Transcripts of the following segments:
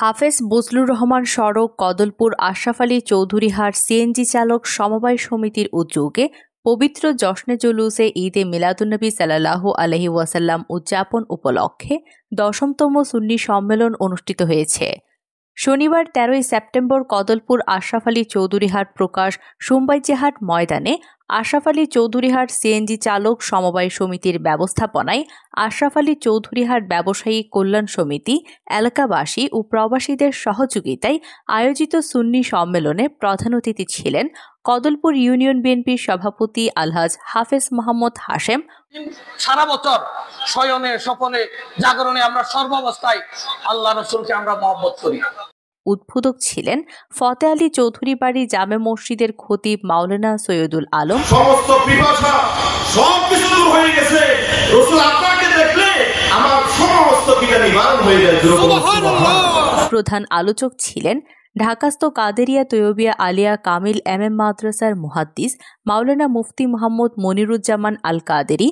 হাফেজ বজলুর রহমান সড়ক কদলপুর আশরাফ আলী চৌধুরীহাট সিএনজি চালক সমবায় সমিতির উদ্যোগে পবিত্র জশ্নে জুলুসে ঈদে মিলাদুন্নবী সাল্লাল্লাহু আলাইহি ওয়াসাল্লাম উদযাপন উপলক্ষে ১০তম সুন্নি সম্মেলন অনুষ্ঠিত হয়েছে। শনিবার ১৩ সেপ্টেম্বর কদলপুর আশরাফ আলী চৌধুরীহাট প্রকাশ সুমবাইজেহাট ময়দানে আশরাফ আলী চৌধুরীহাট সিএনজি চালক সমবায় সমিতির ব্যবস্থাপনায় আশরাফ আলী চৌধুরীহাট ব্যবসায়ী কল্যাণ সমিতি, এলাকাবাসী ও প্রবাসীদের সহযোগিতায় আয়োজিত সুন্নি সম্মেলনে প্রধান অতিথি ছিলেন কদলপুর ইউনিয়ন বিএনপির সভাপতি আলহাজ হাফেজ মোহাম্মদ হাশেম। সারা বছর শয়নে স্বপনে জাগরণে আমরা সর্বাবস্থায় আল্লাহ রাসূলকে আমরা মহব্বত করি। উদ্বোধক ছিলেন ফতে আলী চৌধুরী বাড়ি জামে মসজিদের খতিব মাওলানা সৈয়দুল আলম। সমস্ত পিপাসা সবকিছু দূর হয়ে গেছে, রাসূল আপনাকে দেখলে আমার সমস্ত পিপাসা নিবারণ হয়ে যায়। প্রধান আলোচক ছিলেন ঢাকাস্থ কাদেরিয়া তৈয়বিয়া আলিয়া কামিল এমএম মাদ্রাসার মুহাদ্দিস মাওলানা মুফতি মোহাম্মদ মনিরুজ্জামান আল কাদেরি।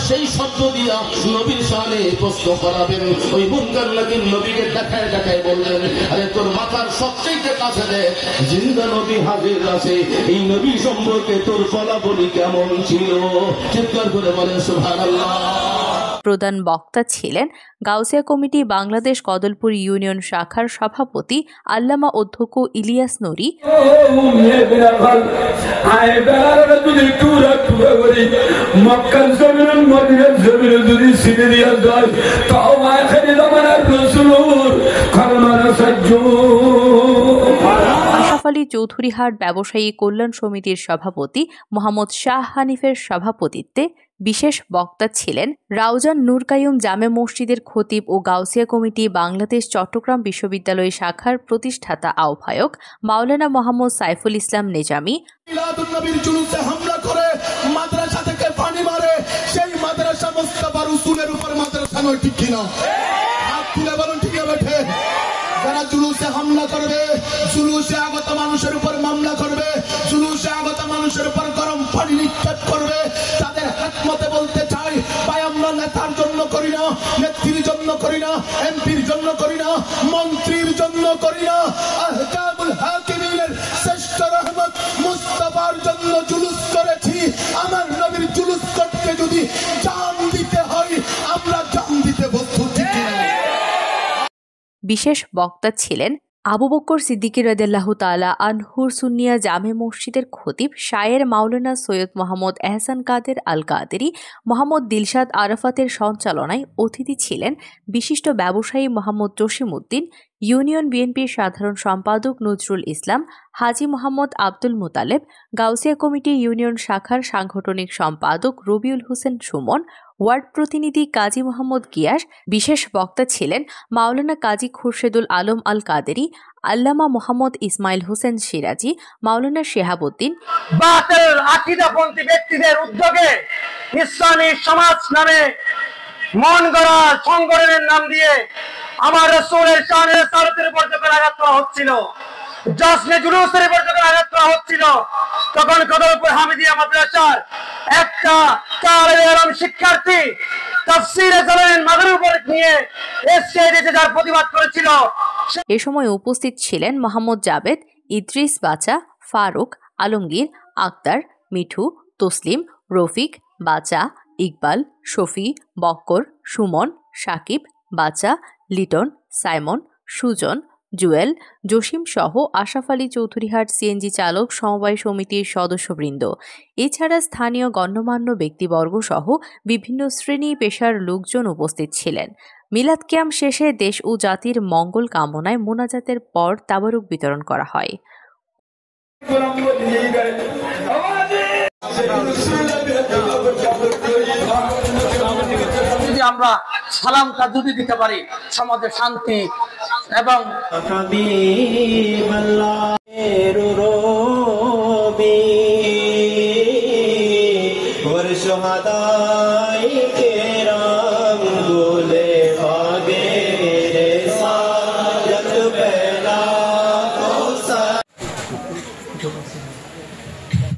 সেই শব্দ দিয়া নবীর শানে প্রশ্ন করাবেন, ওই মুনকার নাকির নবীকে দেখায় দেখায় বললেন, আরে তোর মাথার সবচেয়ে কাছে দেখ জিন্দা নবী হাজির আছে, এই নবী সম্পর্কে তোর বলাবলি কেমন ছিল? চিৎকার করে বলেন সুবহানাল্লাহ। প্রধান বক্তা ছিলেন গাউসিয়া কমিটি বাংলাদেশ কদলপুর ইউনিয়ন শাখার সভাপতি আল্লামা অধ্যক্ষ ইলিয়াস নুরি। আশরাফ আলী চৌধুরীহাট ব্যবসায়ী কল্যাণ সমিতির সভাপতি মোহাম্মদ শাহ হানিফের সভাপতিত্বে বিশেষ বক্তা ছিলেন রাউজান নূর কাইয়ুম জামে মসজিদের খতিব ও গাউসিয়া কমিটি বাংলাদেশ চট্টগ্রাম বিশ্ববিদ্যালয় শাখার প্রতিষ্ঠাতা আহ্বায়ক মাওলানা মোহাম্মদ সাইফুল ইসলাম নেজামি। মিলাদুন্নবীর জুলুসে হামলা করে মাদ্রাসা থেকে পানি মারে, সেই মাদ্রাসা মুস্তাফা রাসূলের উপর মাদ্রাসা নয়, ঠিক কিনা? হাত তুলে বলুন ঠিক আছে? যারা জুলুসে হামলা করবে, জুলুসে আগত মানুষের উপর মামলা করবে, জুলুসে আগত মানুষের উপর গরম পানি নিক্ষেপ করবে, তাদের হাতমতে বলতে চাই, ভাই আমরা নেতার জন্য করি না, নেত্রীর জন্য করি না, এমপির জন্য করি না, মন্ত্রীর জন্য করি না, আহকামুল হাকিমিনের শ্রেষ্ঠ রহমত মুস্তাফার জন্য জুলুস করেছি। আমার নবীর জুলুস করতে যদি জান দিতে হয়, আমরা জান দিতে প্রস্তুত। বিশেষ বক্তা ছিলেন আবু বকর সিদ্দিকী রাদিয়াল্লাহু তাআলা আনহুর সুন্নিয়া জামে মসজিদের খতিব শায়ের মাওলানা সৈয়দ মোহাম্মদ এহসান কাদের আল কাদেরি। মোহাম্মদ দিলশাদ আরাফাতের সঞ্চালনায় অতিথি ছিলেন বিশিষ্ট ব্যবসায়ী মোহাম্মদ জসিমউদ্দিন, ইউনিয়ন বিএনপির সাধারণ সম্পাদক নজরুল ইসলাম, হাজী মোহাম্মদ আব্দুল মুতালেব, গাউসিয়া কমিটি ইউনিয়ন শাখার সাংগঠনিক সম্পাদক রবিউল হোসেন সুমন, ওয়ার্ড প্রতিনিধি কাজী মোহাম্মদ গিয়াস। বিশেষ বক্তা ছিলেন মাওলানা কাজী খুরশেদুল আলম আল কাদেরি, আল্লামা মোহাম্মদ ইসমাইল হোসেন সিরাজি, মাওলানা শেহাবুদ্দিন। বাতিল আকীদাপন্থী ব্যক্তিদের উদ্যোগে ইসলামী সমাজ নামে মন গড়া সংগঠনের নাম দিয়ে আমার রাসূলের শানে সারতের উপর যখন আঘাত করা হচ্ছিল, জশ্নে জুলুসের উপর যখন আঘাত করা হচ্ছিল, তখন কদলপুর হামিদিয়া মাদ্রাসার একটা তালিবে ইলম শিক্ষার্থী তাফসীরে জালালাইন মাগরিব উপর নিয়ে স্টেজে যার প্রতিবাদ করেছিল। এ সময় উপস্থিত ছিলেন মোহাম্মদ জাবেদ, ইদ্রিস বাচা, ফারুক, আলমগীর, আক্তার, মিঠু, তসলিম, রফিক, বাচা, ইকবাল, শফি, বক্কর, সুমন, সাকিব, বাচা, লিটন, সাইমন, সুজন, জুয়েল, জসিম সহ আশরাফ আলী চৌধুরীহাট সিএনজি চালক সমবায় সমিতির সদস্যবৃন্দ, এছাড়া স্থানীয় গণ্যমান্য ব্যক্তিবর্গ সহ বিভিন্ন শ্রেণী পেশার লোকজন উপস্থিত ছিলেন। মিলাদ ক্যাম্প শেষে দেশ ও জাতির মঙ্গল কামনায় মোনাজাতের পর তাবারুক বিতরণ করা হয়। যদি আমরা সালামটা যদি দিতে পারি, সমাজে শান্তি এবং হাবিবাল্লাহ